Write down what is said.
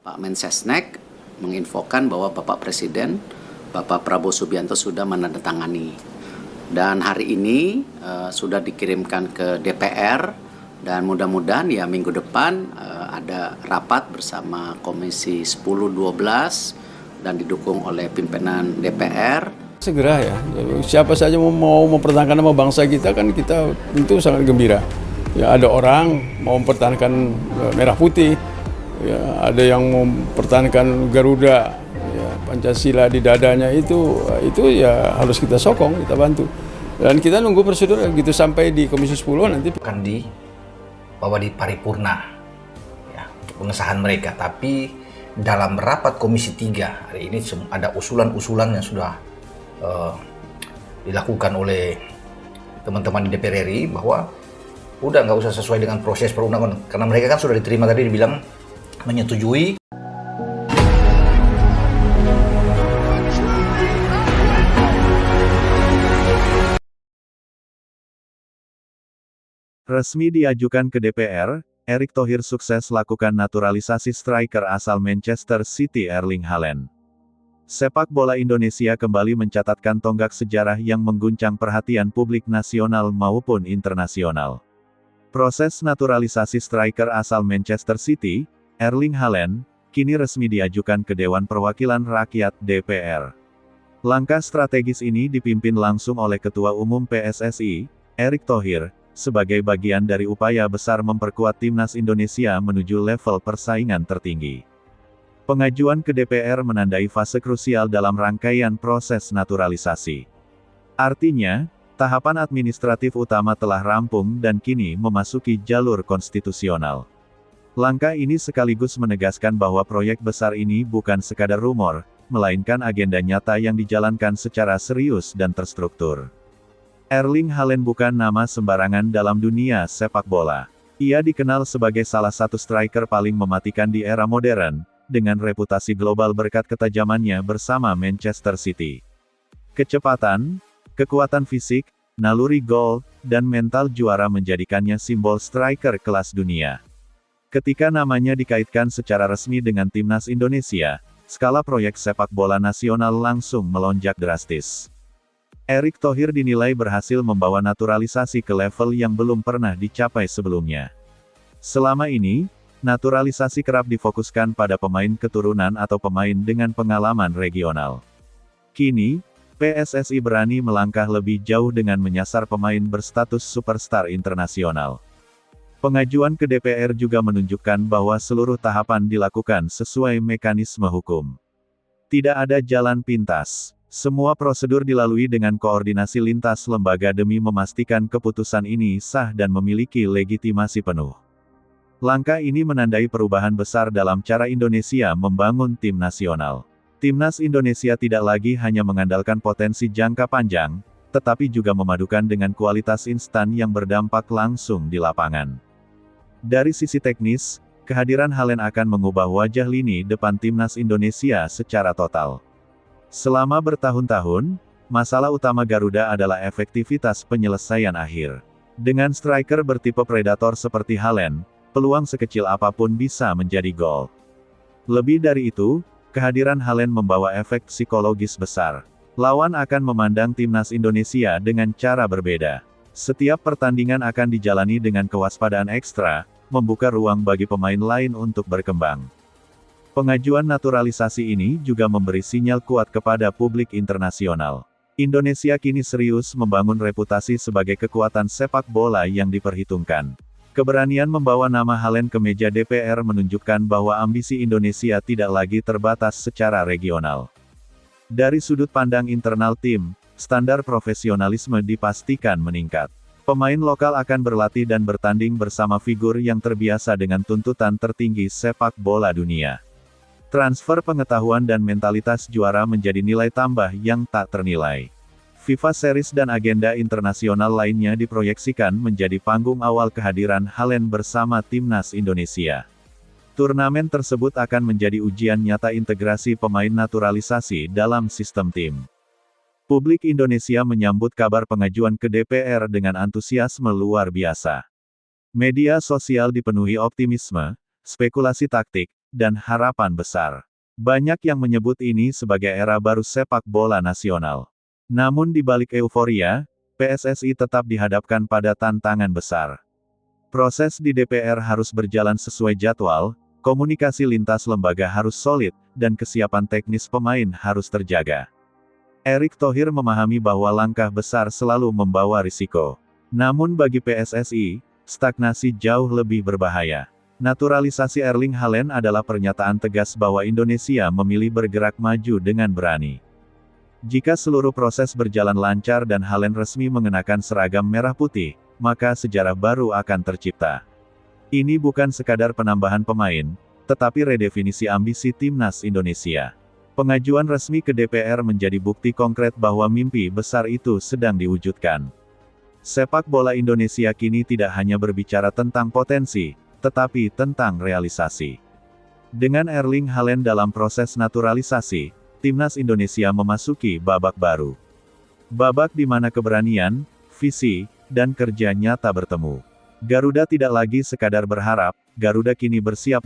Pak Mensesnek menginfokan bahwa Bapak Presiden, Bapak Prabowo Subianto sudah menandatangani. Dan hari ini sudah dikirimkan ke DPR dan mudah-mudahan ya minggu depan ada rapat bersama Komisi 10-12 dan didukung oleh pimpinan DPR. Segera ya, siapa saja mau mempertahankan nama bangsa kita kan kita tentu sangat gembira. Ya ada orang mau mempertahankan merah putih, ya ada yang mempertahankan Garuda, ya, Pancasila di dadanya itu ya harus kita sokong, kita bantu. Dan kita nunggu prosedur gitu sampai di Komisi 10 nanti. Akan dibawa di paripurna ya, untuk pengesahan mereka. Tapi dalam rapat Komisi 3 hari ini ada usulan-usulan yang sudah dilakukan oleh teman-teman di DPR RI bahwa udah nggak usah sesuai dengan proses perundangan karena mereka kan sudah diterima tadi dibilang menyetujui. Resmi diajukan ke DPR, Erick Thohir sukses lakukan naturalisasi striker asal Manchester City Erling Haaland. Sepak bola Indonesia kembali mencatatkan tonggak sejarah yang mengguncang perhatian publik nasional maupun internasional. Proses naturalisasi striker asal Manchester City, Erling Haaland, kini resmi diajukan ke Dewan Perwakilan Rakyat (DPR). Langkah strategis ini dipimpin langsung oleh Ketua Umum PSSI, Erick Thohir, sebagai bagian dari upaya besar memperkuat timnas Indonesia menuju level persaingan tertinggi. Pengajuan ke DPR menandai fase krusial dalam rangkaian proses naturalisasi. Artinya, tahapan administratif utama telah rampung dan kini memasuki jalur konstitusional. Langkah ini sekaligus menegaskan bahwa proyek besar ini bukan sekadar rumor, melainkan agenda nyata yang dijalankan secara serius dan terstruktur. Erling Haaland bukan nama sembarangan dalam dunia sepak bola. Ia dikenal sebagai salah satu striker paling mematikan di era modern, dengan reputasi global berkat ketajamannya bersama Manchester City. Kecepatan, kekuatan fisik, naluri gol, dan mental juara menjadikannya simbol striker kelas dunia. Ketika namanya dikaitkan secara resmi dengan timnas Indonesia, skala proyek sepak bola nasional langsung melonjak drastis. Erick Thohir dinilai berhasil membawa naturalisasi ke level yang belum pernah dicapai sebelumnya. Selama ini, naturalisasi kerap difokuskan pada pemain keturunan atau pemain dengan pengalaman regional. Kini, PSSI berani melangkah lebih jauh dengan menyasar pemain berstatus superstar internasional. Pengajuan ke DPR juga menunjukkan bahwa seluruh tahapan dilakukan sesuai mekanisme hukum. Tidak ada jalan pintas. Semua prosedur dilalui dengan koordinasi lintas lembaga demi memastikan keputusan ini sah dan memiliki legitimasi penuh. Langkah ini menandai perubahan besar dalam cara Indonesia membangun tim nasional. Timnas Indonesia tidak lagi hanya mengandalkan potensi jangka panjang, tetapi juga memadukan dengan kualitas instan yang berdampak langsung di lapangan. Dari sisi teknis, kehadiran Haaland akan mengubah wajah lini depan timnas Indonesia secara total. Selama bertahun-tahun, masalah utama Garuda adalah efektivitas penyelesaian akhir. Dengan striker bertipe predator seperti Haaland, peluang sekecil apapun bisa menjadi gol. Lebih dari itu, kehadiran Haaland membawa efek psikologis besar. Lawan akan memandang timnas Indonesia dengan cara berbeda. Setiap pertandingan akan dijalani dengan kewaspadaan ekstra, membuka ruang bagi pemain lain untuk berkembang. Pengajuan naturalisasi ini juga memberi sinyal kuat kepada publik internasional. Indonesia kini serius membangun reputasi sebagai kekuatan sepak bola yang diperhitungkan. Keberanian membawa nama Haaland ke meja DPR menunjukkan bahwa ambisi Indonesia tidak lagi terbatas secara regional. Dari sudut pandang internal tim, standar profesionalisme dipastikan meningkat. Pemain lokal akan berlatih dan bertanding bersama figur yang terbiasa dengan tuntutan tertinggi sepak bola dunia. Transfer pengetahuan dan mentalitas juara menjadi nilai tambah yang tak ternilai. FIFA Series dan agenda internasional lainnya diproyeksikan menjadi panggung awal kehadiran Haaland bersama timnas Indonesia. Turnamen tersebut akan menjadi ujian nyata integrasi pemain naturalisasi dalam sistem tim. Publik Indonesia menyambut kabar pengajuan ke DPR dengan antusiasme luar biasa. Media sosial dipenuhi optimisme, spekulasi taktik, dan harapan besar. Banyak yang menyebut ini sebagai era baru sepak bola nasional. Namun di balik euforia, PSSI tetap dihadapkan pada tantangan besar. Proses di DPR harus berjalan sesuai jadwal, komunikasi lintas lembaga harus solid, dan kesiapan teknis pemain harus terjaga. Erick Thohir memahami bahwa langkah besar selalu membawa risiko. Namun bagi PSSI, stagnasi jauh lebih berbahaya. Naturalisasi Erling Haaland adalah pernyataan tegas bahwa Indonesia memilih bergerak maju dengan berani. Jika seluruh proses berjalan lancar dan Haaland resmi mengenakan seragam merah putih, maka sejarah baru akan tercipta. Ini bukan sekadar penambahan pemain, tetapi redefinisi ambisi timnas Indonesia. Pengajuan resmi ke DPR menjadi bukti konkret bahwa mimpi besar itu sedang diwujudkan. Sepak bola Indonesia kini tidak hanya berbicara tentang potensi, tetapi tentang realisasi. Dengan Erling Haaland dalam proses naturalisasi, timnas Indonesia memasuki babak baru. Babak di mana keberanian, visi, dan kerja nyata bertemu. Garuda tidak lagi sekadar berharap, Garuda kini bersiap